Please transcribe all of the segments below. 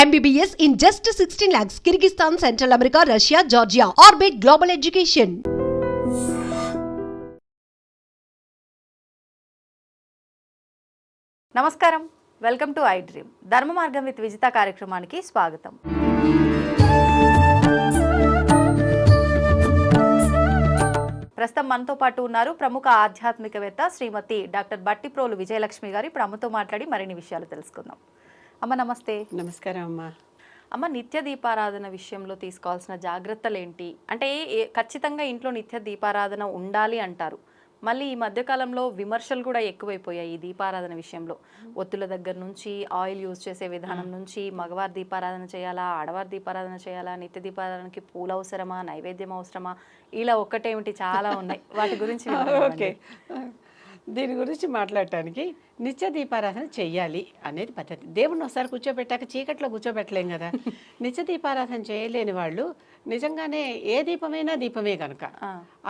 MBBS in just 16 lakhs. Kyrgyzstan, Central America, Russia, Georgia. Orbit Global Education. నమస్కారం, welcome to I dream. ధర్మ మార్గం with Vijitha కార్యక్రమానికి స్వాగతం. ప్రస్తుతం మనతో పాటు ఉన్నారు ప్రముఖ ఆధ్యాత్మికవేత్త శ్రీమతి డాక్టర్ బట్టిప్రోలు విజయలక్ష్మి గారు. ఇప్పుడు అమ్మతో మాట్లాడి మరిన్ని విషయాలు తెలుసుకుందాం. అమ్మ నమస్తే. నమస్కారం అమ్మ. అమ్మ, నిత్య దీపారాధన విషయంలో తీసుకోవాల్సిన జాగ్రత్తలు ఏంటి? అంటే ఖచ్చితంగా ఇంట్లో నిత్య దీపారాధన ఉండాలి అంటారు. మళ్ళీ ఈ మధ్యకాలంలో విమర్శలు కూడా ఎక్కువైపోయాయి ఈ దీపారాధన విషయంలో. ఒత్తుల దగ్గర నుంచి, ఆయిల్ యూజ్ చేసే విధానం నుంచి, మగవారి దీపారాధన చేయాలా, ఆడవారి దీపారాధన చేయాలా, నిత్య దీపారాధనకి పూలు అవసరమా, నైవేద్యం అవసరమా, ఇలా ఒక్కటేమిటి చాలా ఉన్నాయి. వాటి గురించి ఓకే, దీని గురించి మాట్లాడటానికి నిత్య దీపారాధన చెయ్యాలి అనేది పద్ధతి. దేవుణ్ణి ఒకసారి కూర్చోబెట్టాక చీకట్లో కూర్చోబెట్టలేం కదా. నిత్య దీపారాధన చేయలేని వాళ్ళు నిజంగానే ఏ దీపమైనా దీపమే కనుక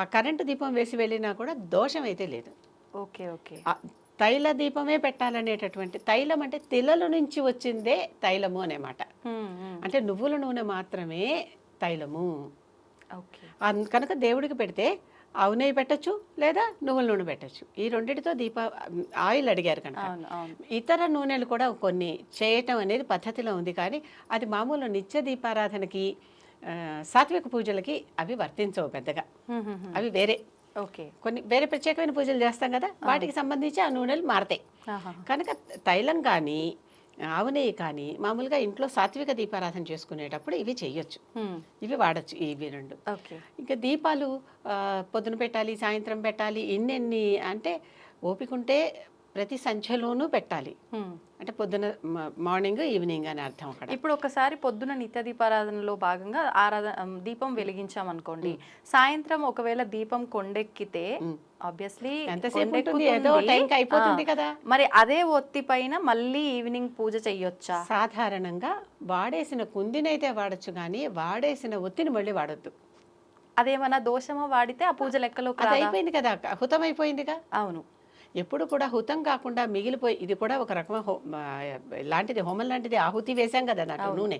ఆ కరెంటు దీపం వేసి వెళ్ళినా కూడా దోషం అయితే లేదు. Okay okay. తైల దీపమే పెట్టాలనేటటువంటి, తైలం అంటే తిలల నుంచి వచ్చిందే తైలము అనే మాట. అంటే నువ్వుల నూనె మాత్రమే తైలము. కనుక దేవుడికి పెడితే ఆవు నెయ్యి పెట్టచ్చు, లేదా నువ్వుల నూనె పెట్టచ్చు. ఈ రెండింటితో ఆయిల్ అడిగారు కనుక. ఇతర నూనెలు కూడా కొన్ని చేయటం అనేది పద్ధతిలో ఉంది, కానీ అది మామూలు నిత్య దీపారాధనకి, సాత్విక పూజలకి అవి వర్తించవు పెద్దగా. అవి వేరే. ఓకే. కొన్ని వేరే ప్రత్యేకమైన పూజలు చేస్తాం కదా, వాటికి సంబంధించి ఆ నూనెలు మారతాయి. కనుక తైలం కానీ ఆవు నెయ్యి కానీ మామూలుగా ఇంట్లో సాత్విక దీపారాధన చేసుకునేటప్పుడు ఇవి చెయ్యొచ్చు, ఇవి వాడచ్చు, ఇవి రెండు. ఇంకా దీపాలు పొద్దున పెట్టాలి, సాయంత్రం పెట్టాలి, ఇన్నెన్ని అంటే ఓపిక ఉంటే ప్రతి సంఖ్యలోనూ పెట్టాలి. అంటే పొద్దున, మార్నింగ్, ఈవినింగ్ అని అర్థం అక్కడ. ఇప్పుడు ఒకసారి పొద్దున నిత్య దీపారాధనలో భాగంగా దీపం వెలిగించామనుకోండి, సాయంత్రం ఒకవేళ దీపం కొండెక్కితే ఆబ్వియస్లీ అయిపోతుంది కదా. మరి అదే ఒత్తి పైన మళ్ళీ ఈవినింగ్ పూజ చెయ్యొచ్చా? సాధారణంగా వాడేసిన కుందినైతే వాడచ్చు, కానీ వాడేసిన ఒత్తిని మళ్ళీ వాడొద్దు. అదేమన్నా దోషమా? వాడితే ఆ పూజ లెక్కలో అయిపోయింది కదా, హుతం అయిపోయిందిగా. అవును. ఎప్పుడు కూడా హుతం కాకుండా మిగిలిపోయి, ఇది కూడా ఒక రకమైన లాంటిది, హోమం లాంటిది. ఆహుతి వేసాం కదా దాంట్లో నూనె.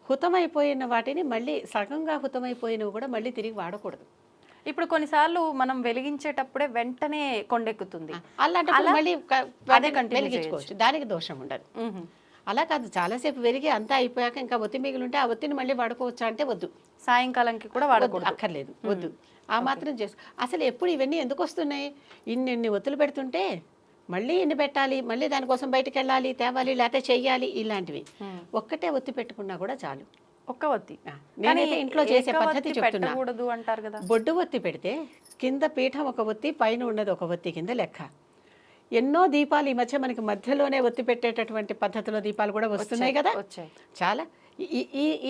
హుతమైపోయిన వాటిని మళ్ళీ సగంగా హుతమైపోయినవి కూడా మళ్ళీ తిరిగి వాడకూడదు. ఇప్పుడు కొన్నిసార్లు మనం వెలిగించేటప్పుడే వెంటనే కొండెక్కుతుంది, అలాంటి మళ్ళీ వెలిగించుకోవచ్చు, దానికి దోషం ఉండదు. అలా కాదు, చాలాసేపు వెలిగి అంతా అయిపోయాక ఇంకా ఒత్తి మిగిలి ఉంటే ఆ ఒత్తిని మళ్ళీ వాడుకోవచ్చా అంటే వద్దు. సాయంకాలంకి కూడా వాడకూడదు, అక్కర్లేదు, వద్దు. ఆ మాత్రం చేసు. అసలు ఎప్పుడు ఇవన్నీ ఎందుకు వస్తున్నాయి? ఇన్ని ఒత్తులు పెడుతుంటే మళ్ళీ ఇన్ని పెట్టాలి, మళ్ళీ దానికోసం బయటకు వెళ్ళాలి, తేవాలి, లేకపోతే చెయ్యాలి, ఇలాంటివి. ఒక్కటే ఒత్తి పెట్టుకున్నా కూడా చాలు. ఒక్క ఒత్తి. నేనైతే ఇంట్లో చేసే పద్ధతి చెప్తున్నా. అంటారు కదా, బొడ్డు ఒత్తి పెడితే కింద పీఠం ఒక ఒత్తి, పైన ఉన్నది ఒక ఒత్తి కింద లెక్క. ఎన్నో దీపాలు ఈ మధ్య మనకి మధ్యలోనే ఒత్తి పెట్టేటటువంటి పద్ధతిలో దీపాలు కూడా వస్తున్నాయి కదా, చాలా.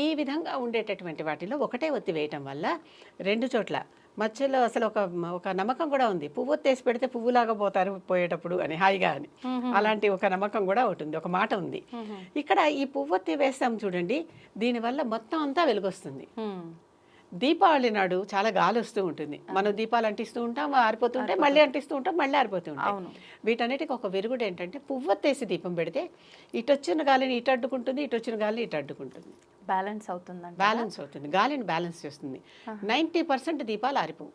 ఈ విధంగా ఉండేటటువంటి వాటిలో ఒకటే ఒత్తి వేయటం వల్ల రెండు చోట్ల మధ్యలో అసలు ఒక నమ్మకం కూడా ఉంది. పువ్వు ఒత్తేసి పెడితే పువ్వులాగా పోతారు పోయేటప్పుడు అని, హాయిగా అని. అలాంటి ఒక నమ్మకం కూడా ఉంటుంది, ఒక మాట ఉంది. ఇక్కడ ఈ పువ్వొత్తి వేస్తాం చూడండి, దీనివల్ల మొత్తం అంతా వెలుగొస్తుంది. దీపావళి నాడు చాలా గాలి వస్తూ ఉంటుంది, మనం దీపాలు అంటిస్తూ ఉంటాం, ఆరిపోతుంటే మళ్ళీ అంటిస్తూ ఉంటాం, మళ్ళీ ఆరిపోతూ ఉంటాం. వీటన్నిటికి ఒక విరుగుడు ఏంటంటే, పువ్వొత్తేసి దీపం పెడితే ఇటు వచ్చిన గాలిని ఇటు అడ్డుకుంటుంది, ఇటు వచ్చిన గాలిని ఇటు అడ్డుకుంటుంది. బ్యాలెన్స్ అవుతుంది, బ్యాలెన్స్ అవుతుంది, గాలిని బ్యాలెన్స్ చేస్తుంది. 90% దీపాలు ఆరిపోవు.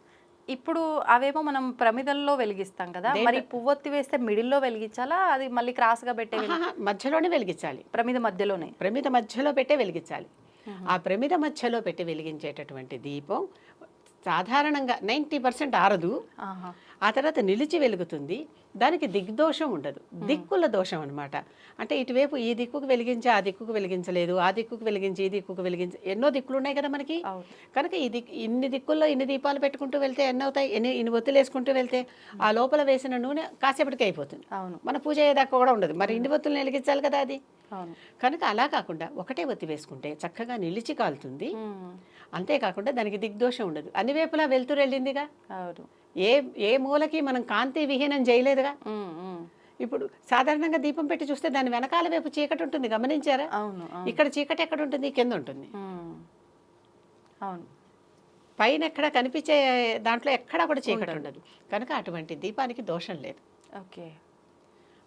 ఇప్పుడు అవేమో మనం ప్రమిదల్లో వెలిగిస్తాం కదా, మరి పువ్వొత్తి వేస్తే మిడిల్లో వెలిగించాలా, అది మళ్ళీ క్రాస్ గా పెట్టే? మధ్యలోనే వెలిగించాలి, ప్రమిద మధ్యలోనే. ప్రమిద మధ్యలో పెట్టే వెలిగించాలి. ఆ ప్రమిద మధ్యలో పెట్టి వెలిగించేటటువంటి దీపం సాధారణంగా 90% ఆరదు, ఆ తర్వాత నిలిచి వెలుగుతుంది. దానికి దిగ్దోషం ఉండదు, దిక్కుల దోషం అనమాట. అంటే ఇటువైపు ఈ దిక్కుకు వెలిగించి ఆ దిక్కుకు వెలిగించలేదు, ఆ దిక్కుకు వెలిగించి ఈ దిక్కుకు వెలిగించి, ఎన్నో దిక్కులు ఉన్నాయి కదా మనకి. కనుక ఇన్ని దిక్కుల్లో ఇన్ని దీపాలు పెట్టుకుంటూ వెళ్తే ఎన్ని అవుతాయి, ఇన్ని ఒత్తులు వేసుకుంటూ వెళ్తే ఆ లోపల వేసిన నూనె కాసేపటికి అయిపోతుంది, మన పూజ అయ్యేదాకా కూడా ఉండదు. మరి ఇన్ని ఒత్తులు వెలిగించాలి కదా అది. కనుక అలా కాకుండా ఒకటే ఒత్తి వేసుకుంటే చక్కగా నిలిచి కాలుతుంది. అంతేకాకుండా దానికి దిగ్దోషం ఉండదు, అన్ని వైపులా వెళ్తూ వెళ్ళిందిగా. ఏ మూలకి మనం కాంతి విహీనం చేయలేదుగా. ఇప్పుడు సాధారణంగా దీపం పెట్టి చూస్తే దాని వెనకాల వైపు చీకటి ఉంటుంది, గమనించారా? ఇక్కడ చీకటి ఎక్కడ ఉంటుంది? కింద ఉంటుంది. పైన ఎక్కడ కనిపించే దాంట్లో ఎక్కడా కూడా చీకటి ఉండదు. కనుక అటువంటి దీపానికి దోషం లేదు.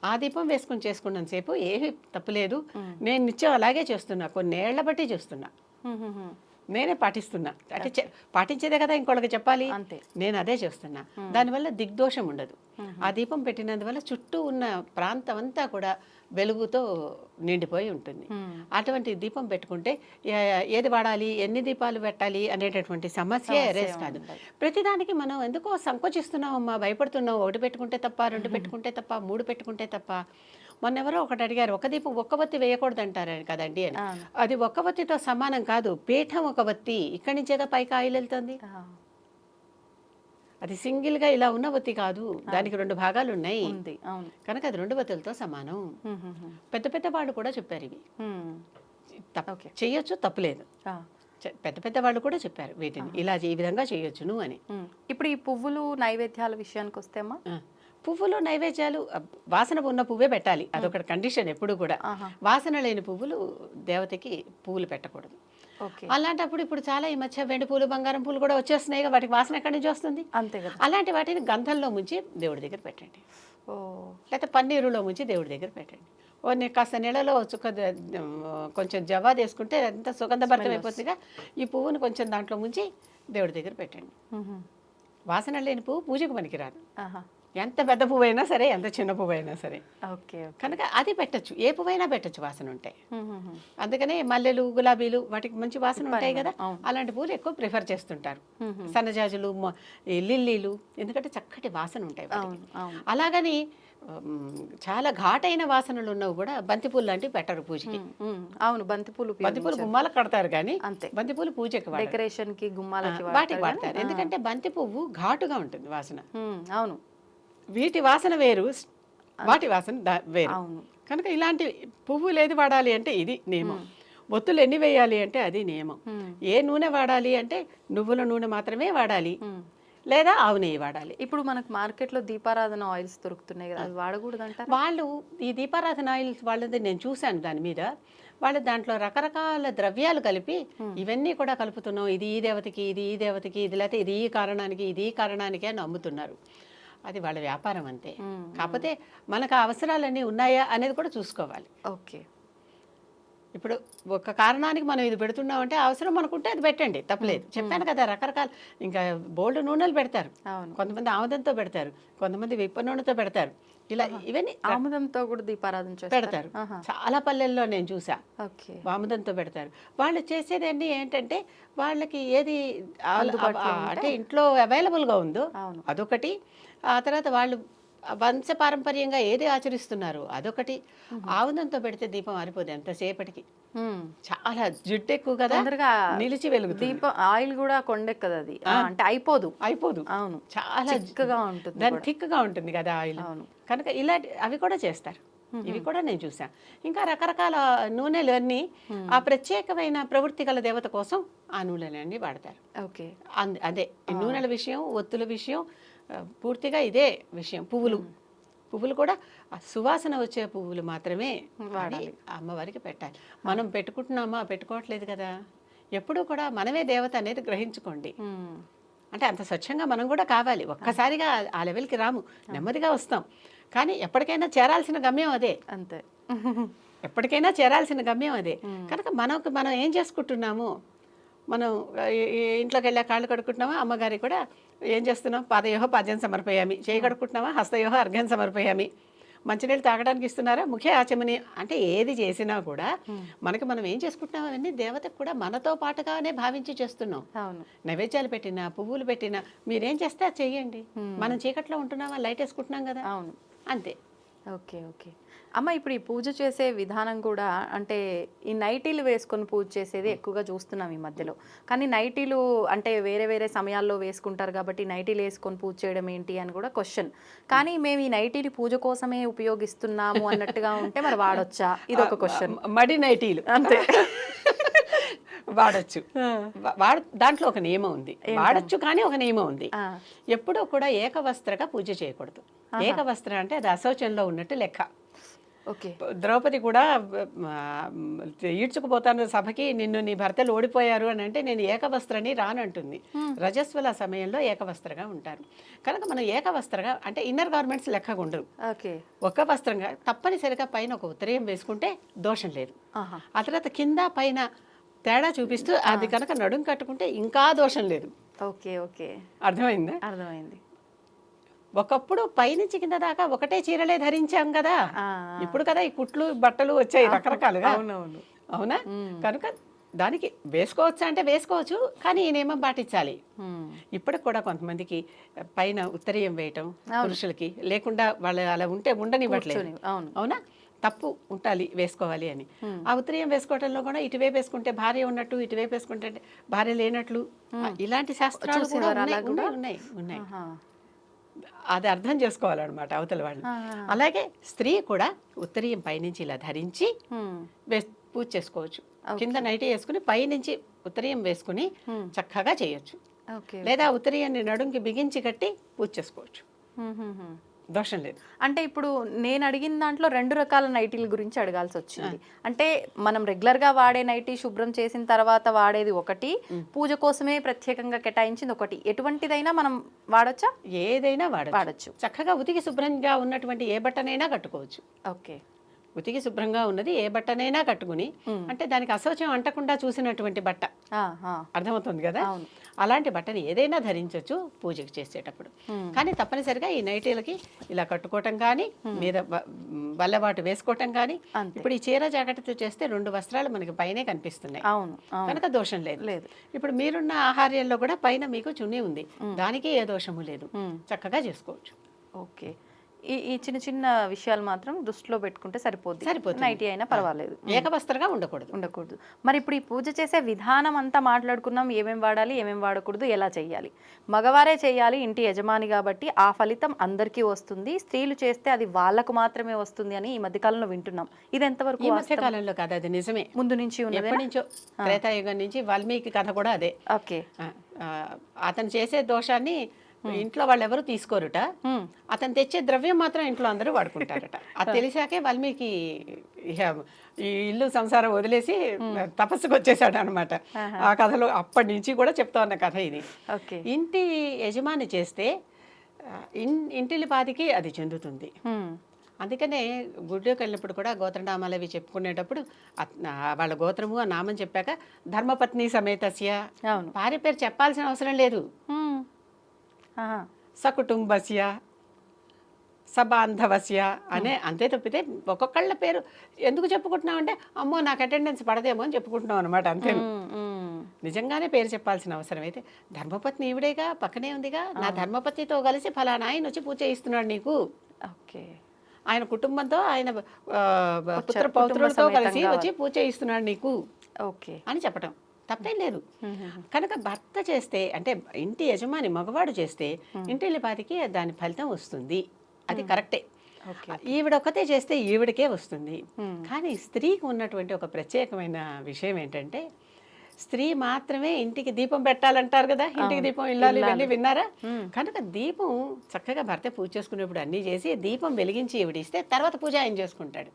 ఆ దీపం వేసుకుని చేసుకున్నంత సేపు ఏమీ తప్పులేదు. నేను నిత్యం అలాగే చేస్తున్నా, కొన్నేళ్ల బట్టి చేస్తున్నా, నేనే పాటిస్తున్నా. అంటే పాటించేదే కదా ఇంకోళ్ళకి చెప్పాలి, అంతే. నేను అదే చేస్తున్నా. దానివల్ల దిగ్దోషం ఉండదు. ఆ దీపం పెట్టినందువల్ల చుట్టూ ఉన్న ప్రాంతం అంతా కూడా వెలుగుతో నిండిపోయి ఉంటుంది. అటువంటి దీపం పెట్టుకుంటే ఏది వాడాలి, ఎన్ని దీపాలు పెట్టాలి అనేటటువంటి సమస్య ఎరేజ్ కాదు. ప్రతిదానికి మనం ఎందుకో సంకోచిస్తున్నామమ్మా, భయపడుతున్నాం. ఒకటి పెట్టుకుంటే తప్ప, రెండు పెట్టుకుంటే తప్ప, మూడు పెట్టుకుంటే తప్ప. మొన్నెవరో ఒకటి అడిగారు, ఒక దీపం ఒక్క వత్తి వేయకూడదు అంటారు కదండి అని. అది ఒక్క వత్తితో సమానం కాదు. పీఠం ఒక వత్తి, ఇక్కడి నుంచేగా పైకి ఆయిల్ వెళ్తుంది. అది సింగిల్గా ఇలా ఉన్న వత్తి కాదు, దానికి 2 భాగాలు ఉన్నాయి కనుక అది 2 వత్తులతో సమానం. పెద్ద పెద్ద వాళ్ళు కూడా చెప్పారు ఇవి. చెయ్యొచ్చు, తప్పులేదు. పెద్ద పెద్ద వాళ్ళు కూడా చెప్పారు వీటిని ఇలా ఈ విధంగా చేయొచ్చును అని. ఇప్పుడు ఈ పువ్వులు నైవేద్యాల విషయానికి వస్తే అమ్మా, పువ్వులు నైవేద్యాలు వాసన ఉన్న పువ్వే పెట్టాలి, అదొక కండిషన్ ఎప్పుడు కూడా. వాసన లేని పువ్వులు దేవతకి పువ్వులు పెట్టకూడదు. అలాంటప్పుడు ఇప్పుడు చాలా ఈ మధ్య వెండి పూలు, బంగారం పూలు కూడా వచ్చేస్తున్నాయి, వాటికి వాసన ఎక్కడి నుంచి వస్తుంది? అంతే కదా. అలాంటి వాటిని గంధంలో ముంచి దేవుడి దగ్గర పెట్టండి, లేకపోతే పన్నీరులో ముంచి దేవుడి దగ్గర పెట్టండి. కాస్త నీళ్ళలో కొంచెం జవా తీసుకుంటే ఎంత సుగంధభరితం అయిపోతుందిగా. ఈ పువ్వును కొంచెం దాంట్లో ముంచి దేవుడి దగ్గర పెట్టండి. వాసన లేని పువ్వు పూజకు పనికిరాదు. ఎంత పెద్ద పువ్వు అయినా సరే, ఎంత చిన్న పువ్వు అయినా సరే. కనుక అది పెట్టచ్చు, ఏ పువ్వైనా పెట్టచ్చు వాసన ఉంటాయి. అందుకనే మల్లెలు, గులాబీలు వాటికి మంచి వాసన ఉంటాయి కదా, అలాంటి పువ్వులు ఎక్కువ ప్రిఫర్ చేస్తుంటారు. సన్నజాజులు, లిల్లీలు, ఎందుకంటే చక్కటి వాసన ఉంటాయి. అలాగని చాలా ఘాటైన వాసనలు ఉన్నవి కూడా బంతిపూలు లాంటివి పెట్టరు పూజకి. అవును, బంతిపూలు గుమ్మాలకు కడతారు కానీ బంతిపూలు పూజకి, డెకరేషన్ కి, గుమ్మాలకి వాటికి వాడతారు. ఎందుకంటే బంతి పువ్వు ఘాటుగా ఉంటుంది వాసన. అవును, వీటి వాసన వేరు, వాటి వాసన వేరు. కనుక ఇలాంటి పువ్వులు ఏది వాడాలి అంటే ఇది నియమం. ఒత్తులు ఎన్ని వేయాలి అంటే అది నియమం. ఏ నూనె వాడాలి అంటే నువ్వుల నూనె మాత్రమే వాడాలి, లేదా ఆవు నెయ్యి వాడాలి. ఇప్పుడు మనకు మార్కెట్లో దీపారాధన ఆయిల్స్ దొరుకుతున్నాయి కదా, అవి వాడకూడదు అంటారు వాళ్ళు. ఈ దీపారాధన ఆయిల్స్ వాళ్ళది నేను చూశాను, దాని మీద వాళ్ళు దాంట్లో రకరకాల ద్రవ్యాలు కలిపి ఇవన్నీ కూడా కలుపుతున్నాం, ఇది ఈ దేవతకి, ఇది ఈ దేవతకి, ఇది లేకపోతే ఇది ఈ కారణానికి, ఇది ఈ కారణానికి అని అమ్ముతున్నారు. అది వాళ్ళ వ్యాపారం అంతే. కాకపోతే మనకు ఆ అవసరాలన్నీ ఉన్నాయా అనేది కూడా చూసుకోవాలి. ఓకే, ఇప్పుడు ఒక కారణానికి మనం ఇది పెడుతున్నామంటే అవసరం మనకుంటే అది పెట్టండి, తప్పలేదు. చెప్పాను కదా, రకరకాల ఇంకా బోల్డ్ నూనెలు పెడతారు. కొంతమంది ఆముదంతో పెడతారు, కొంతమంది విప్ప నూనెతో పెడతారు. ఇలా ఇవన్నీ ఆముదంతో కూడా దీపారాధన పెడతారు. చాలా పల్లెల్లో నేను చూసా, ఆముదంతో పెడతారు. వాళ్ళు చేసేదన్నీ ఏంటంటే వాళ్ళకి ఏది అంటే ఇంట్లో అవైలబుల్గా ఉందో అదొకటి, ఆ తర్వాత వాళ్ళు వంశపారంపర్యంగా ఏది ఆచరిస్తున్నారు అదొకటి. ఆముదంతో పెడితే దీపం ఆరిపోదు ఎంతసేపటికి, చాలా జిడ్డు ఎక్కువ కదా, నిలిచి వెలుగుతుంది. దీపం ఆయిల్ కూడా కొండెక్కదు, అది అంటే అయిపోదు. అవును, చాలా థిక్గా ఉంటుంది, దాని థిక్గా ఉంటుంది కదా ఆయిల్. కనుక ఇలాంటి అవి కూడా చేస్తారు. ఇవి కూడా నేను చూసాను. ఇంకా రకరకాల నూనెలు అన్నీ ఆ ప్రత్యేకమైన ప్రవృత్తి గల దేవత కోసం ఆ నూనెలన్నీ వాడతారు. ఓకే, అదే నూనెల విషయం, ఒత్తుల విషయం పూర్తిగా ఇదే విషయం. పువ్వులు కూడా సువాసన వచ్చే పువ్వులు మాత్రమే వాడాలి, అమ్మవారికి పెట్టాలి. మనం పెట్టుకుంటున్నామా, పెట్టుకోవట్లేదు కదా. ఎప్పుడూ కూడా మనమే దేవత అనేది గ్రహించుకోండి. అంటే అంత స్వచ్ఛంగా మనం కూడా కావాలి. ఒక్కసారిగా ఆ లెవెల్కి రాము, నెమ్మదిగా వస్తాం. కానీ ఎప్పటికైనా చేరాల్సిన గమ్యం అదే. అంతే, ఎప్పటికైనా చేరాల్సిన గమ్యం అదే. కనుక మనం ఏం చేసుకుంటున్నాము, మనం ఇంట్లోకి వెళ్ళా కాళ్ళు కడుక్కుంటున్నామా, అమ్మగారి కూడా ఏం చేస్తున్నాం, పాదయోహ పాద్యం సమర్పయామి, చేయి కడుక్కుంటున్నామా, హస్తయోహ అర్ఘ్యం సమర్పయామి, మంచినీళ్ళు తాగడానికి ఇస్తున్నారా, ముఖ్య ఆచమని. అంటే ఏది చేసినా కూడా మనకి మనం ఏం చేసుకుంటున్నాం అవన్నీ దేవతకు కూడా మనతో పాటుగానే భావించి చేస్తున్నాం. నైవేద్యాలు పెట్టినా, పువ్వులు పెట్టినా మీరేం చేస్తే అది చెయ్యండి. మనం చీకట్లో ఉంటున్నామా, లైట్ వేసుకుంటున్నాం కదా, అంతే. ఓకే ఓకే అమ్మ, ఇప్పుడు ఈ పూజ చేసే విధానం కూడా అంటే ఈ నైటీలు వేసుకొని పూజ చేసేది ఎక్కువగా చూస్తున్నాం ఈ మధ్యలో. కానీ నైటీలు అంటే వేరే వేరే సమయాల్లో వేసుకుంటారు కాబట్టి నైటీలు వేసుకొని పూజ చేయడం ఏంటి అని కూడా క్వశ్చన్. కానీ మేము ఈ నైటీలు పూజ కోసమే ఉపయోగిస్తున్నాము అన్నట్టుగా ఉంటే మరి వాడొచ్చా, ఇది ఒక క్వశ్చన్. మడి నైటీలు అంతే వాడచ్చు. దాంట్లో ఒక నియమం ఉంది, వాడచ్చు కానీ ఒక నియమం ఉంది. ఎప్పుడూ కూడా ఏకవస్త్రగా పూజ చేయకూడదు. ఏకవస్త్ర అంటే అది అశౌచంలో ఉన్నట్టు లెక్క. ఓకే. ద్రౌపది కూడా ఆ, ఈడ్చుకుపోతాను సభకి, నిన్ను నీ భర్తలు ఓడిపోయారు అని అంటే నేను ఏకవస్త్రని రానంటుంది. రజస్వల సమయంలో ఏకవస్త్రగా ఉంటారు కనుక మనం ఏకవస్త్రగా అంటే ఇన్నర్ గార్మెంట్స్ లెక్కగా ఉండరు. ఓకే. ఒక వస్త్రంగా తప్పనిసరిగా పైన ఒక ఉత్తరీయం వేసుకుంటే దోషం లేదు. ఆహా. ఆ తర్వాత కింద పైన తేడా చూపిస్తూ అది కనుక నడుం కట్టుకుంటే ఇంకా దోషం లేదు. ఓకే. ఓకే. అర్థమైందా? అర్థమైంది. ఒకప్పుడు పైనుంచి కింద దాకా ఒకటే చీరలే ధరించాం కదా, ఆ, ఇప్పుడు కదా ఈ కుట్లు బట్టలు వచ్చాయి రకరకాలుగా. అవునవును. అవునా? కనుక దానికి వేసుకోవచ్చు అంటే వేసుకోవచ్చు, కానీ ఈ నియమం పాటించాలి. ఇప్పటికి కూడా కొంతమందికి పైన ఉత్తరీయం వేయటం పురుషులకి లేకుండా వాళ్ళు అలా ఉంటే ఉండనివ్వట్లేదు. అవును. అవునా? తప్పు ఉంటాలి, వేసుకోవాలి అని. ఆ ఉత్తరీయం వేసుకోవడంలో కూడా ఇటువైపు వేసుకుంటే భార్య ఉన్నట్టు, ఇటువైపు వేసుకుంటే భార్య లేనట్లు, ఇలాంటి శాస్త్రాలు కూడా ఉన్నాయి. అది అర్థం చేసుకోవాలన్నమాట అవతల వాళ్ళు. అలాగే స్త్రీ కూడా ఉత్తరీయం పైనుంచి ఇలా ధరించి పూజ చేసుకోవచ్చు. కింద నైటీ వేసుకుని పైనుంచి ఉత్తరీయం వేసుకుని చక్కగా చేయొచ్చు. లేదా ఉత్తరీయాన్ని నడుంకి బిగించి కట్టి పూజ చేసుకోవచ్చు, దోషం లేదు. అంటే ఇప్పుడు నేను అడిగిన దాంట్లో 2 రకాల నైటీల గురించి అడగాల్సి వచ్చింది. అంటే మనం రెగ్యులర్గా వాడే నైటీ శుభ్రం చేసిన తర్వాత వాడేది ఒకటి, పూజ కోసమే ప్రత్యేకంగా కేటాయించింది ఒకటి. ఎటువంటిదైనా మనం వాడొచ్చా? ఏదైనా వాడచ్చు. చక్కగా ఉతికి శుభ్రంగా ఉన్నటువంటి ఏ బట్టనైనా కట్టుకోవచ్చు. ఓకే. ఉతికి శుభ్రంగా ఉన్నది ఏ బట్టనైనా కట్టుకుని, అంటే దానికి అశౌచం అంటకుండా చూసినటువంటి బట్ట, అర్థమవుతుంది కదా, అలాంటి బట్టని ఏదైనా ధరించవచ్చు పూజకి చేసేటప్పుడు. కానీ తప్పనిసరిగా ఈ నైటీలకి ఇలా కట్టుకోవటం కానీ, మీద వల్లబాటు వేసుకోవటం కానీ. ఇప్పుడు ఈ చీర జాకెట్తో చేస్తే 2 వస్త్రాలు మనకి పైనే కనిపిస్తున్నాయి, కనుక దోషం లేదు. ఇప్పుడు మీరున్న ఆహార్యంలో కూడా పైన మీకు చున్నీ ఉంది, దానికి ఏ దోషము లేదు, చక్కగా చేసుకోవచ్చు. ఓకే. ఈ చిన్న చిన్న విషయాలు మాత్రం దృష్టిలో పెట్టుకుంటే సరిపోద్ది. నైటీ అయినా పర్వాలేదు, ఏకవస్త్రగా ఉండకూడదు. మరి ఇప్పుడు ఈ పూజ చేసే విధానం అంతా మాట్లాడుకున్నాం, ఏమేం వాడాలి, ఏమేం వాడకూడదు, ఎలా చేయాలి. మగవారే చేయాలి, ఇంటి యజమాని కాబట్టి ఆ ఫలితం అందరికీ వస్తుంది. స్త్రీలు చేస్తే అది వాళ్ళకు మాత్రమే వస్తుంది అని ఈ మధ్యకాలంలో వింటున్నాం. ఇది ఎంతవరకు? ఈ మధ్యకాలంలో కాదు, అది నిజమే. ముందు నుంచి ఎప్పటి నుంచో, త్రేతాయుగం నుంచి వాల్మీకి కథ కూడా అదే. ఓకే. అతను చేసే దోషాన్ని ఇంట్లో వాళ్ళు ఎవరు తీసుకోరుట, అతను తెచ్చే ద్రవ్యం మాత్రం ఇంట్లో అందరూ వాడుకుంటారట. అది తెలిసాకే వాల్మీకి ఈ ఇల్లు సంసారం వదిలేసి తపస్సుకు వచ్చేసాడు అనమాట. ఆ కథలో అప్పటి నుంచి కూడా చెప్తా ఉన్న కథ ఇది. ఇంటి యజమాని చేస్తే ఇంటిలిపాదికి అది చెందుతుంది. అందుకనే గుడిలోకి వెళ్ళినప్పుడు కూడా గోత్రనామాలు అవి చెప్పుకునేటప్పుడు వాళ్ళ గోత్రము ఆ నామం చెప్పాక ధర్మపత్ని సమేతస్య, భార్య పేరు చెప్పాల్సిన అవసరం లేదు. సకుటుంబస్య సబాంధవస్య అనే, అంతే తప్పితే ఒక్కొక్కళ్ళ పేరు ఎందుకు చెప్పుకుంటున్నాం అంటే అమ్మో నాకు అటెండెన్స్ పడదేమో అని చెప్పుకుంటున్నాం అనమాట, అంతే. నిజంగానే పేరు చెప్పాల్సిన అవసరం అయితే, ధర్మపత్ని ఈవిడేగా, పక్కనే ఉందిగా, నా ధర్మపత్నితో కలిసి ఫలానా ఆయన వచ్చి పూజ చేయిస్తున్నాడు నీకు. ఓకే. ఆయన కుటుంబంతో, ఆయన పుత్ర పౌత్రులతో కలిసి వచ్చి పూజ చేయిస్తున్నాడు నీకు, ఓకే అని చెప్పటం తప్పేం లేదు. కనుక భర్త చేస్తే, అంటే ఇంటి యజమాని మగవాడు చేస్తే ఇంటిలిపాదికి దాని ఫలితం వస్తుంది, అది కరెక్టే. ఈవిడొక్కతే చేస్తే ఈవిడకే వస్తుంది. కానీ స్త్రీకి ఉన్నటువంటి ఒక ప్రత్యేకమైన విషయం ఏంటంటే, స్త్రీ మాత్రమే ఇంటికి దీపం పెట్టాలంటారు కదా, ఇంటికి దీపం ఇల్లాలి వెళ్ళి విన్నారా? కనుక దీపం చక్కగా భర్త పూజ చేసుకునేప్పుడు అన్నీ చేసి దీపం వెలిగించి ఈవిడిస్తే తర్వాత పూజ ఆయన చేసుకుంటాడు.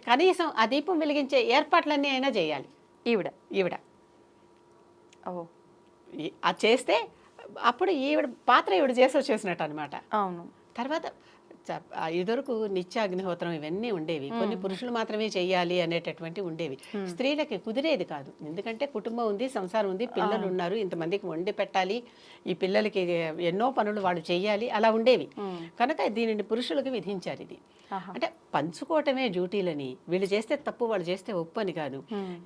కనీసం ఆ దీపం వెలిగించే ఏర్పాట్లన్నీ అయినా చేయాలి ఈవిడ. అది చేస్తే అప్పుడు ఈవిడ పాత్ర ఈవిడ చేసి వచ్చేసినట్టు అనమాట. అవును. తర్వాత ఇదివరకు నిత్య అగ్నిహోత్రం ఇవన్నీ ఉండేవి, కొన్ని పురుషులు మాత్రమే చెయ్యాలి అనేటటువంటి ఉండేవి. స్త్రీలకి కుదిరేది కాదు, ఎందుకంటే కుటుంబం ఉంది, సంసారం ఉంది, పిల్లలు ఉన్నారు, ఇంతమందికి వండి పెట్టాలి, ఈ పిల్లలకి ఎన్నో పనులు వాళ్ళు చెయ్యాలి, అలా ఉండేవి. కనుక దీనిని పురుషులకు విధించారు. ఇది అంటే పంచుకోవటమే డ్యూటీలని, వీళ్ళు చేస్తే తప్పు వాళ్ళు చేస్తే ఒప్పు అని కాదు.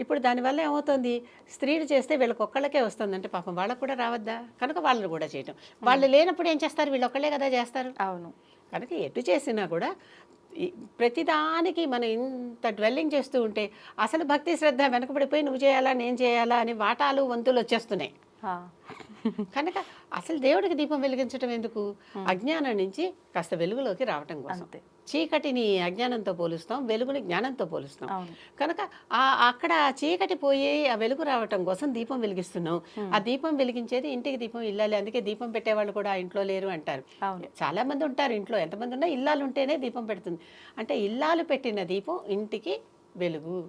ఇప్పుడు దానివల్ల ఏమవుతుంది, స్త్రీలు చేస్తే వీళ్ళకి ఒక్కళ్ళకే వస్తుంది అంటే పాపం వాళ్ళకు కూడా రావద్దా, కనుక వాళ్ళని కూడా చేయటం. వాళ్ళు లేనప్పుడు ఏం చేస్తారు, వీళ్ళు ఒక్కళ్ళే కదా చేస్తారు. అవును. కనుక ఎటు చేసినా కూడా ప్రతిదానికి మనం ఇంత డ్వెల్లింగ్ చేస్తూ ఉంటే అసలు భక్తి శ్రద్ధ వెనకబడిపోయి నువ్వు చేయాలా నేను చేయాలా అని వాటాలు వంతులు వచ్చేస్తున్నాయి. కనుక అసలు దేవుడికి దీపం వెలిగించడం ఎందుకు? అజ్ఞానం నుంచి కాస్త వెలుగులోకి రావటం కోసం. అంతే. చీకటిని అజ్ఞానంతో పోలుస్తాం, వెలుగుని జ్ఞానంతో పోలుస్తాం. అవును. కనుక అక్కడ చీకటి పోయి ఆ వెలుగు రావటం కోసం దీపం వెలిగిస్తున్నాం. ఆ దీపం వెలిగించేది ఇంటికి దీపం ఇల్లాలి. అందుకే దీపం పెట్టేవాళ్ళు కూడా ఆ ఇంట్లో లేరు అంటారు. అవును. చాలా మంది ఉంటారు ఇంట్లో, ఎంతమంది ఉన్నా ఇల్లాలు ఉంటేనే దీపం పెడుతుంది. అంటే ఇల్లాలు పెట్టిన దీపం ఇంటికి వెలుగు.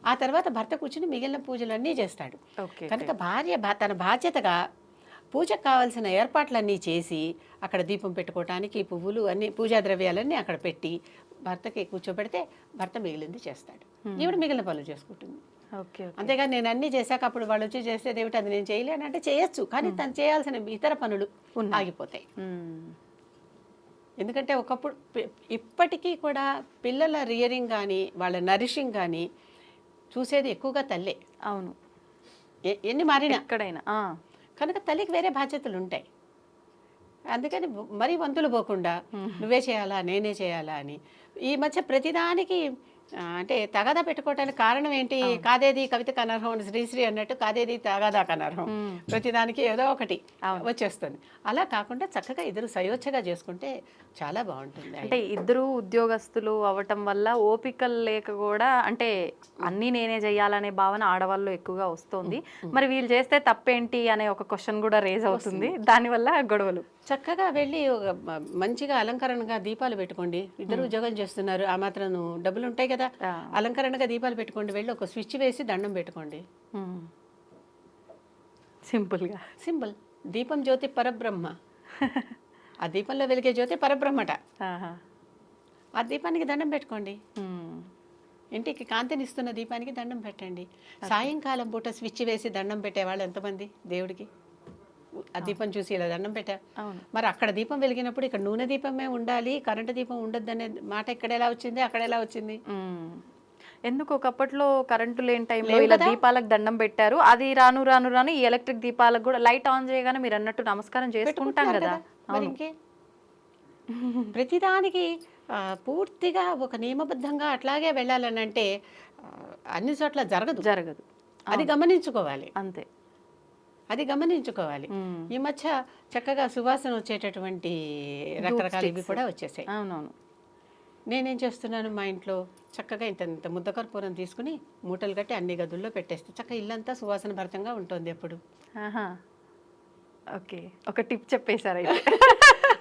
ఆ తర్వాత భర్త కూర్చుని మిగిలిన పూజలన్నీ చేస్తాడు. ఓకే. కనుక భార్య తన బాధ్యతగా పూజకు కావాల్సిన ఏర్పాట్లన్నీ చేసి అక్కడ దీపం పెట్టుకోవటానికి పువ్వులు అన్ని పూజా ద్రవ్యాలన్నీ అక్కడ పెట్టి భర్తకి కూర్చోబెడితే భర్త మిగిలింది చేస్తాడు. ఈవిడ మిగిలిన పనులు చేసుకుంటుంది. ఓకే. అంతేగాని నేను అన్నీ చేశాక అప్పుడు వాళ్ళు వచ్చి చేస్తే దేవుడు అది నేను చేయలేను అంటే చేయొచ్చు, కానీ తను చేయాల్సిన ఇతర పనులు ఆగిపోతాయి. ఎందుకంటే ఒకప్పుడు ఇప్పటికీ కూడా పిల్లల రియరింగ్ కానీ వాళ్ళ నరిషింగ్ కానీ చూసేది ఎక్కువగా తల్లే. అవును. ఎన్ని మారినా ఎక్కడైనా. కనుక తల్లికి వేరే బాధ్యతలు ఉంటాయి. అందుకని మరీ వంతులు పోకుండా నువ్వే చేయాలా నేనే చేయాలా అని ఈ మధ్య ప్రతిదానికి అంటే తగాదా పెట్టుకోవటానికి కారణం ఏంటి? కాదేది కవితకు అనర్హం, శ్రీశ్రీ అన్నట్టు కాదేది తగాదాకు అనర్హం. ప్రతిదానికి ఏదో ఒకటి వచ్చేస్తుంది. అలా కాకుండా చక్కగా ఇద్దరు సయోధ్యగా చేసుకుంటే చాలా బాగుంటుంది. అంటే ఇద్దరు ఉద్యోగస్తులు అవ్వటం వల్ల ఓపికలు లేక కూడా అంటే అన్నీ నేనే చెయ్యాలనే భావన ఆడవాళ్ళు ఎక్కువగా వస్తుంది. మరి వీళ్ళు చేస్తే తప్పేంటి అనే ఒక క్వశ్చన్ కూడా రేజ్ అవుతుంది. దానివల్ల గొడవలు. చక్కగా వెళ్ళి మంచిగా అలంకరణగా దీపాలు పెట్టుకోండి. ఇద్దరు ఉద్యోగం చేస్తున్నారు, ఆ మాత్రం డబ్బులు ఉంటాయి కదా, అలంకరణగా దీపాలు పెట్టుకోండి. వెళ్ళి ఒక స్విచ్ వేసి దండం పెట్టుకోండి. సింపుల్గా. సింపుల్. దీపం జ్యోతి పరబ్రహ్మ. ఆ దీపంలో వెలిగే జ్యోతి పరబ్రహ్మట. ఆ దీపానికి దండం పెట్టుకోండి. ఇంటికి కాంతినిస్తున్న దీపానికి దండం పెట్టండి. సాయంకాలం పూట స్విచ్ వేసి దండం పెట్టేవాళ్ళు ఎంతమంది దేవుడికి? ఆ దీపం చూసి ఇలా దండం పెట్టా. మరి అక్కడ దీపం వెలిగినప్పుడు ఇక్కడ నూనె దీపమే ఉండాలి, కరెంటు దీపం ఉండద్దు అనే మాట ఇక్కడ ఎలా వచ్చింది, అక్కడ ఎలా వచ్చింది? ఎందుకు ఒకప్పట్లో కరెంటు లేని టైంలో ఇలా దీపాలకు దండం పెట్టారు. అది రాను రాను రాను ఈ ఎలక్ట్రిక్ దీపాలకు కూడా లైట్ ఆన్ చేయగానే మీరు అన్నట్టు నమస్కారం చేసుకుంటాం కదా. ఇంకే ప్రతిదానికి పూర్తిగా ఒక నియమబద్ధంగా అట్లాగే వెళ్ళాలని అంటే అన్ని చోట్ల జరగదు. అది గమనించుకోవాలి. అంతే, అది గమనించుకోవాలి. ఈ మధ్య చక్కగా సువాసన వచ్చేటటువంటి రకరకాల ఇవి కూడా వచ్చేసాయి. అవునవును. నేనేం చేస్తున్నాను, మా ఇంట్లో చక్కగా ఇంత ముద్దకర్పూరం తీసుకుని మూటలు కట్టి అన్ని గదుల్లో పెట్టేస్తే చక్కగా ఇల్లంతా సువాసన భరితంగా ఉంటుంది ఎప్పుడు. ఓకే, ఒక టిప్ చెప్పేశారు అయితే.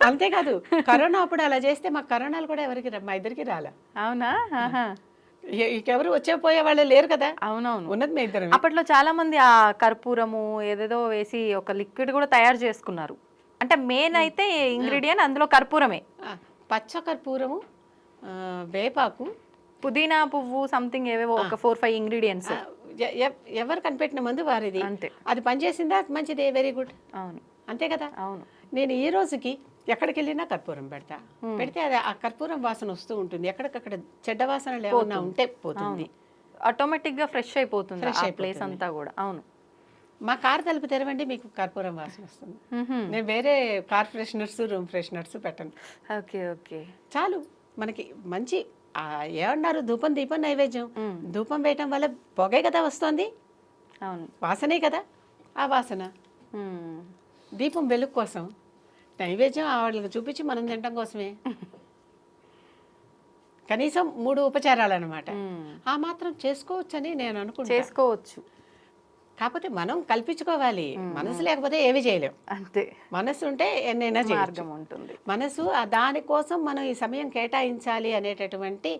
అంతేకాదు, కరోనా అప్పుడు అలా చేస్తే మాకు కరోనాలు కూడా ఎవరికి మా ఇద్దరికి రాలే. అవునా? ఇంకెవరు వచ్చే పోయే వాళ్ళు లేరు కదా. అవునవును, ఉన్నది మీ ఇద్దరు. అప్పట్లో చాలా మంది ఆ కర్పూరము ఏదేదో వేసి ఒక లిక్విడ్ కూడా తయారు చేసుకున్నారు. అంటే మెయిన్ అయితే ఇంగ్రీడియంట్ అందులో కర్పూరమే. పచ్చ కర్పూరము, వేపాకు, పుదీనా పువ్వు, సంథింగ్ ఏవేవో ఒక 4-5 ఇంగ్రీడియంట్స్. ఎవరు కనిపెట్టిన మందు వారిది. అంతే. అది పనిచేసిందా మంచిదే, వెరీ గుడ్. అవును, అంతే కదా. అవును. నేను ఈ రోజుకి ఎక్కడికి వెళ్ళినా కర్పూరం పెడితే అది ఆ కర్పూరం వాసన వస్తూ ఉంటుంది. ఎక్కడికక్కడ చెడ్డ వాసనలు ఏమన్నా ఉంటే పోతుంది, ఆటోమేటిక్ గా ఫ్రెష్ అయిపోతుంది ఆ ప్లేస్ అంతా కూడా. అవును. మా కార్ తలుపు తెరవండి, మీకు కర్పూరం వాసన వస్తుంది. నేను వేరే కార్ ఫ్రెషనర్స్, రూమ్ ఫ్రెషనర్స్ పెట్టను. ఓకే ఓకే, చాలు మనకి మంచి. ఏమన్నారు, ధూపం దీపం నైవేద్యం. ధూపం వేయటం వల్ల పొగే కదా వస్తుంది, అవును, వాసనే కదా. ఆ వాసన దీపం వెలుగు కోసం, నైవేద్యం వాళ్ళకి చూపించి మనం తినడం కోసమే. కనీసం 3 ఉపచారాలు అన్నమాట. ఆ మాత్రం చేసుకోవచ్చని నేను అనుకుంటా. చేసుకోవచ్చు, కాకపోతే మనం కల్పించుకోవాలి. మనసు లేకపోతే ఏవి చేయలేం. అంతే. మనసు ఉంటే ఎన్నైనా మార్గం ఉంటుంది. మనసు దానికోసం మనం ఈ సమయం కేటాయించాలి అనేటటువంటి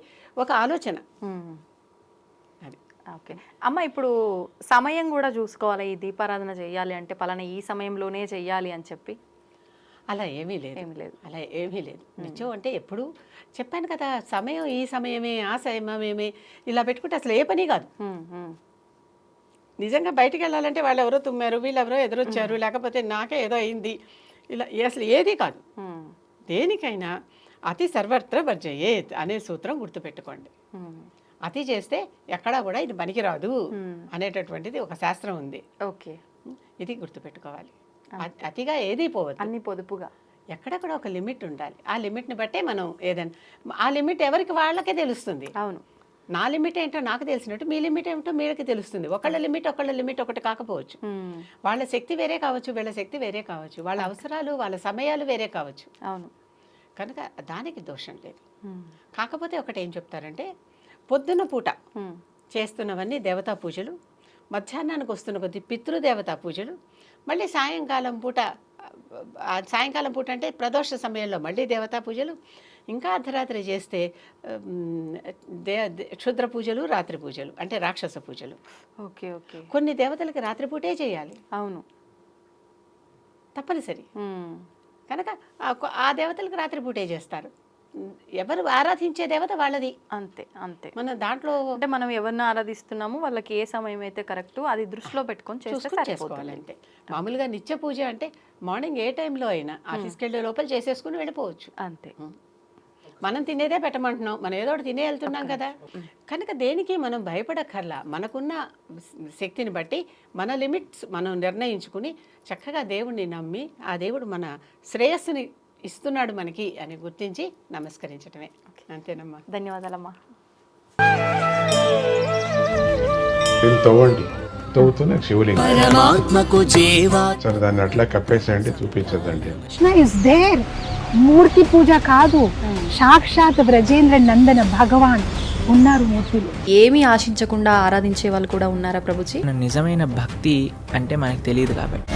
ఒక ఆలోచన. అది. ఓకే అమ్మ, ఇప్పుడు సమయం కూడా చూసుకోవాలి. ఈ దీపారాధన చేయాలి అంటే పలానా ఈ సమయంలోనే చెయ్యాలి అని చెప్పి అలా ఏమీ లేదు. అలా ఏమీ లేదు. నిత్యం అంటే ఎప్పుడు చెప్పాను కదా, సమయం ఈ సమయమే, ఆ సమయమే, ఇలా పెట్టుకుంటే అసలు ఏ పని కాదు. నిజంగా బయటికి వెళ్ళాలంటే వాళ్ళు ఎవరో తుమ్మారు, వీళ్ళెవరో ఎదురొచ్చారు, లేకపోతే నాకే ఏదో అయింది, ఇలా అసలు ఏది కాదు. దేనికైనా అతి సర్వత్ర వర్జయేత్ అనే సూత్రం గుర్తుపెట్టుకోండి. అతి చేస్తే ఎక్కడా కూడా ఇది పనికిరాదు అనేటటువంటిది ఒక శాస్త్రం ఉంది. ఓకే, ఇది గుర్తుపెట్టుకోవాలి. అతిగా ఏది పోవద్దు, అన్ని పొదుపుగా. ఎక్కడక్కడ ఒక లిమిట్ ఉండాలి. ఆ లిమిట్ని బట్టే మనం ఏదైనా, ఆ లిమిట్ ఎవరికి వాళ్ళకే తెలుస్తుంది. అవును, నా లిమిట్ ఏంటో నాకు తెలిసినట్టు మీ లిమిట్ ఏమిటో మీరికి తెలుస్తుంది. ఒకళ్ళ లిమిట్ ఒకటి కాకపోవచ్చు. వాళ్ళ శక్తి వేరే కావచ్చు, వీళ్ళ శక్తి వేరే కావచ్చు, వాళ్ళ అవసరాలు వాళ్ళ సమయాలు వేరే కావచ్చు. అవును. కనుక దానికి దోషం లేదు. కాకపోతే ఒకటి ఏం చెప్తారంటే, పొద్దున్న పూట చేస్తున్నవన్నీ దేవతా పూజలు, మధ్యాహ్నానికి వస్తున్న కొద్ది పితృదేవతా పూజలు, మళ్ళీ సాయంకాలం పూట అంటే ప్రదోష సమయంలో మళ్ళీ దేవతా పూజలు, ఇంకా అర్ధరాత్రి చేస్తే క్షుద్ర పూజలు, రాత్రి పూజలు అంటే రాక్షస పూజలు. Okay okay. కొన్ని దేవతలకి రాత్రిపూటే చేయాలి. అవును, తప్పనిసరి. కనుక ఆ దేవతలకు రాత్రిపూటే చేస్తారు. ఎవరు ఆరాధించే దేవత వాళ్ళది. అంతే అంతే. మన దాంట్లో అంటే మనం ఎవరిని ఆరాధిస్తున్నామో వాళ్ళకి ఏ సమయం అయితే కరెక్ట్ అది దృష్టిలో పెట్టుకొని చేసుకోవాలంటే. మామూలుగా నిత్య పూజ అంటే మార్నింగ్ ఏ టైంలో అయినా ఆఫీస్కి వెళ్ళే లోపల చేసేసుకుని వెళ్ళిపోవచ్చు. అంతే. మనం తినేదే పెట్టమంటున్నాం, మనం ఏదో ఒకటి తినే వెళ్తున్నాం కదా. కనుక దేనికి మనం భయపడక్కర్లా. మనకున్న శక్తిని బట్టి మన లిమిట్స్ మనం నిర్ణయించుకుని చక్కగా దేవుణ్ణి నమ్మి ఆ దేవుడు మన శ్రేయస్సుని ఇస్తున్నాడు మనకి అని గుర్తించి నమస్కరించడమే. అంతేనమ్మా. ధన్యవాదాలమ్మా. తవ్వండి, తవ్వుతున్న శివలింగం సరే దాన్ని అట్లా కప్పేసేయండి, చూపించదండి. Krishna is there. మూర్తి పూజ కాదు, సాక్షాత్ బ్రజేంద్ర నందన భగవాన్ ఉన్నారు మూర్తిలో. ఏమీ ఆశించకుండా ఆరాధించే వాళ్ళు కూడా ఉన్నారా ప్రభుజీ? నిజమైన భక్తి అంటే మనకు తెలియదు కాబట్టి